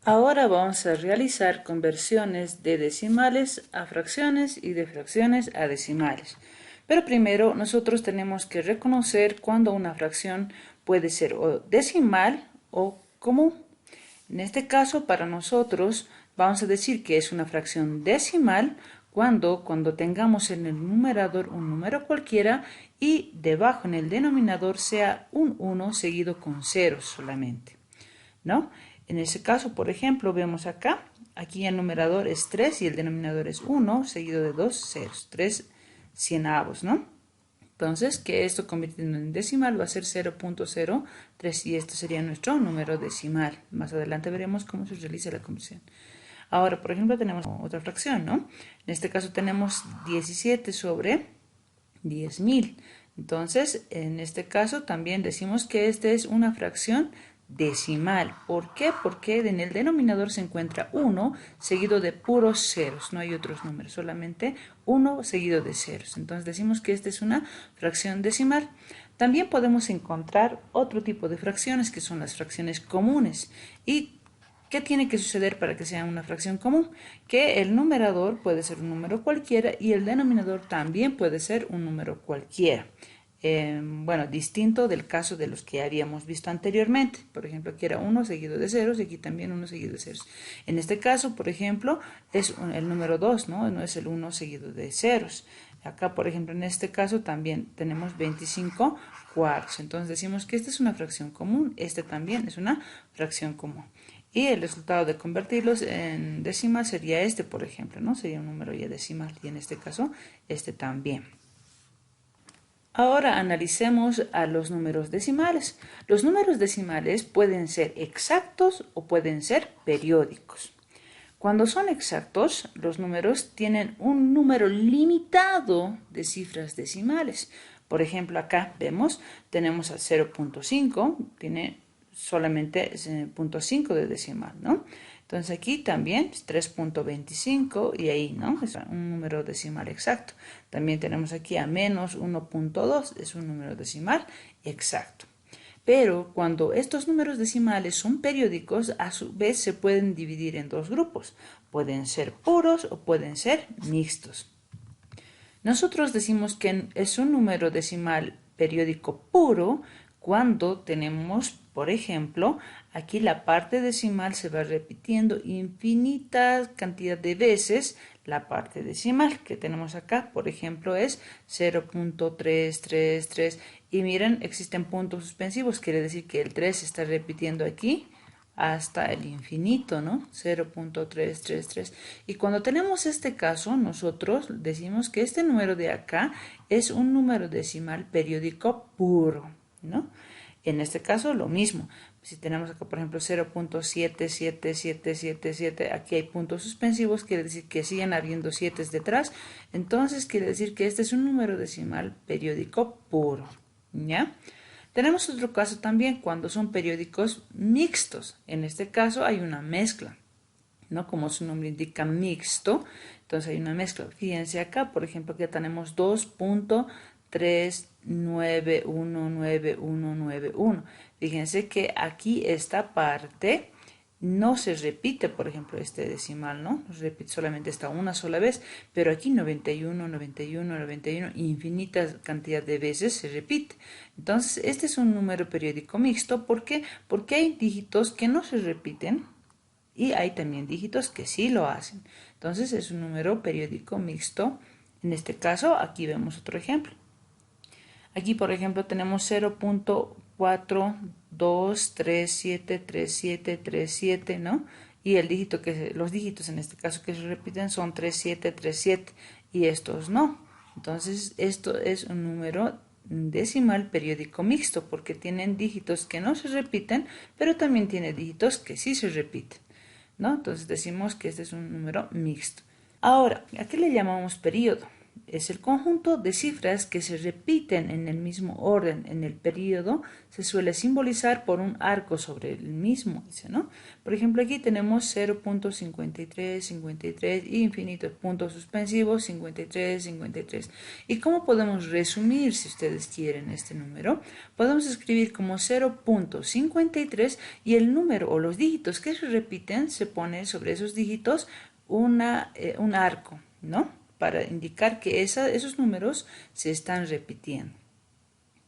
Ahora vamos a realizar conversiones de decimales a fracciones y de fracciones a decimales. Pero primero nosotros tenemos que reconocer cuando una fracción puede ser o decimal o común. En este caso, para nosotros, vamos a decir que es una fracción decimal cuando tengamos en el numerador un número cualquiera y debajo en el denominador sea un 1 seguido con ceros solamente, ¿no? En ese caso, por ejemplo, vemos acá, aquí el numerador es 3 y el denominador es 1 seguido de dos ceros, 3 cienavos, ¿no? Entonces, que esto convirtiendo en decimal va a ser 0.03 y esto sería nuestro número decimal. Más adelante veremos cómo se realiza la conversión. Ahora, por ejemplo, tenemos otra fracción, ¿no? En este caso tenemos 17 sobre 10.000. Entonces, en este caso también decimos que esta es una fracción decimal. ¿Por qué? Porque en el denominador se encuentra 1 seguido de puros ceros, no hay otros números, solamente 1 seguido de ceros. Entonces decimos que esta es una fracción decimal. También podemos encontrar otro tipo de fracciones que son las fracciones comunes. ¿Y qué tiene que suceder para que sea una fracción común? Que el numerador puede ser un número cualquiera y el denominador también puede ser un número cualquiera. Bueno, distinto del caso de los que habíamos visto anteriormente. Por ejemplo, aquí era 1 seguido de ceros y aquí también 1 seguido de ceros. En este caso, por ejemplo, es el número 2, ¿no? No es el 1 seguido de ceros. Acá, por ejemplo, en este caso también tenemos 25 cuartos. Entonces decimos que esta es una fracción común, este también es una fracción común. Y el resultado de convertirlos en decimal sería este, por ejemplo, ¿no? Sería un número ya decimal y en este caso este también. Ahora analicemos a los números decimales. Los números decimales pueden ser exactos o pueden ser periódicos. Cuando son exactos, los números tienen un número limitado de cifras decimales. Por ejemplo, acá vemos, tenemos a 0.5, tiene solamente 0.5 de decimal, ¿no? Entonces aquí también es 3.25 y ahí, ¿no? Es un número decimal exacto. También tenemos aquí a menos 1.2, es un número decimal exacto. Pero cuando estos números decimales son periódicos, a su vez se pueden dividir en dos grupos. Pueden ser puros o pueden ser mixtos. Nosotros decimos que es un número decimal periódico puro cuando tenemos, por ejemplo, aquí la parte decimal se va repitiendo infinita cantidad de veces la parte decimal que tenemos acá, por ejemplo, es 0.333 y miren, existen puntos suspensivos, quiere decir que el 3 se está repitiendo aquí hasta el infinito, ¿no? 0.333. Y cuando tenemos este caso, nosotros decimos que este número de acá es un número decimal periódico puro, ¿no? En este caso, lo mismo. Si tenemos acá, por ejemplo, 0.77777, aquí hay puntos suspensivos, quiere decir que siguen habiendo 7 detrás. Entonces, quiere decir que este es un número decimal periódico puro, ¿ya? Tenemos otro caso también cuando son periódicos mixtos. En este caso hay una mezcla, ¿no? Como su nombre indica, mixto. Entonces hay una mezcla. Fíjense acá, por ejemplo, que tenemos 2.3919191. Fíjense que aquí esta parte no se repite, por ejemplo, este decimal, ¿no? Se repite solamente esta una sola vez, pero aquí 91, 91, 91, infinitas cantidad de veces se repite. Entonces, este es un número periódico mixto. ¿Por qué? Porque hay dígitos que no se repiten y hay también dígitos que sí lo hacen. Entonces, es un número periódico mixto. En este caso, aquí vemos otro ejemplo. Aquí, por ejemplo, tenemos 0.42373737, ¿no? Y los dígitos en este caso que se repiten son 3737 y estos no. Entonces, esto es un número decimal periódico mixto porque tienen dígitos que no se repiten, pero también tiene dígitos que sí se repiten, ¿no? Entonces decimos que este es un número mixto. Ahora, ¿a qué le llamamos periodo? es el conjunto de cifras que se repiten en el mismo orden en el periodo. Se suele simbolizar por un arco sobre el mismo, dice, ¿no? Por ejemplo, aquí tenemos 0.53, 53 y infinitos puntos suspensivos, 53, 53. ¿Y cómo podemos resumir, si ustedes quieren, este número? Podemos escribir como 0.53 y el número o los dígitos que se repiten se pone sobre esos dígitos un arco, ¿no? Para indicar que esos números se están repitiendo.